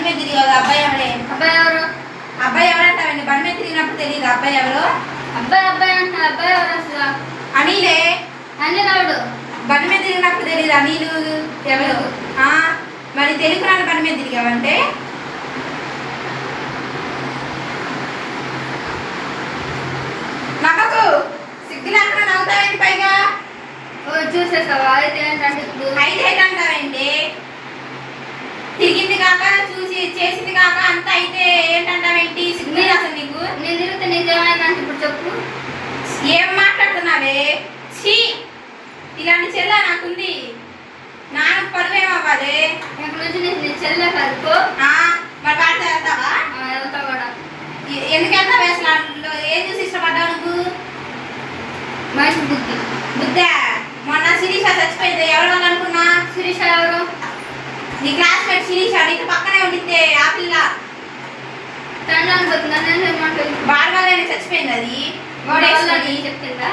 మీద తిరిగి అబ్బాయి ఎవరే? అబ్బాయి ఎవరు? అబ్బాయి ఎవరంటావండి? బండి మీద తిరిగినప్పుడు తెలియదు అబ్బాయి ఎవరు? అబ్బాయి అంటే అబ్బాయి ఎవరు అసలు? అనిలే. అనిల్ ఎవడు? బండి మీద తిరిగినప్పుడు తెలియదు అనిలు ఎవరు? మరి తెలుగు రాని బండి మీద తిరిగావంటే నమ్మకు. సిగ్గు లేకుండా నవ్వుతావేంటి పైగా? చూసేసావా? అయితే ఏంటంటే ఇప్పుడు అయితే ఏంటంటావేంటి? తిరిగింది కాక చూసి చేసింది కాక అంత అయితే ఏంటంటావేంటి? సిగ్గు అసలు నీకు? నేను తిరిగితే నీకేమైందంటే ఇప్పుడు చెప్పు. ఏం మాట్లాడుతున్నావే? ఛీ, ఇలాంటి చెల్ల నాకుంది. నాకు పరువేమవ్వాలి. ఇక్కడ నుంచి నీ చెల్లె కలుపు. మరి వాడితే వెళ్తావా? వెళ్తా కూడా. ఎందుకు వెళ్తావు? అసలు ఏం చూసి ఇష్టపడ్డావు నువ్వు? మంచి బుద్ధి. బుద్ధా? మొన్న శిరీష చచ్చిపోయింది, ఎవరు వాళ్ళు అనుకున్నా? శిరీష ఎవరు? నీ క్లాస్మేట్ శిరీష, నీకు పక్కనే ఉండితే ఆ పిల్ల తండ్రి అనుకుంటున్నా. నేను ఏమంటుంది? వాడి వల్లనే చచ్చిపోయింది. అది చెప్పిందా?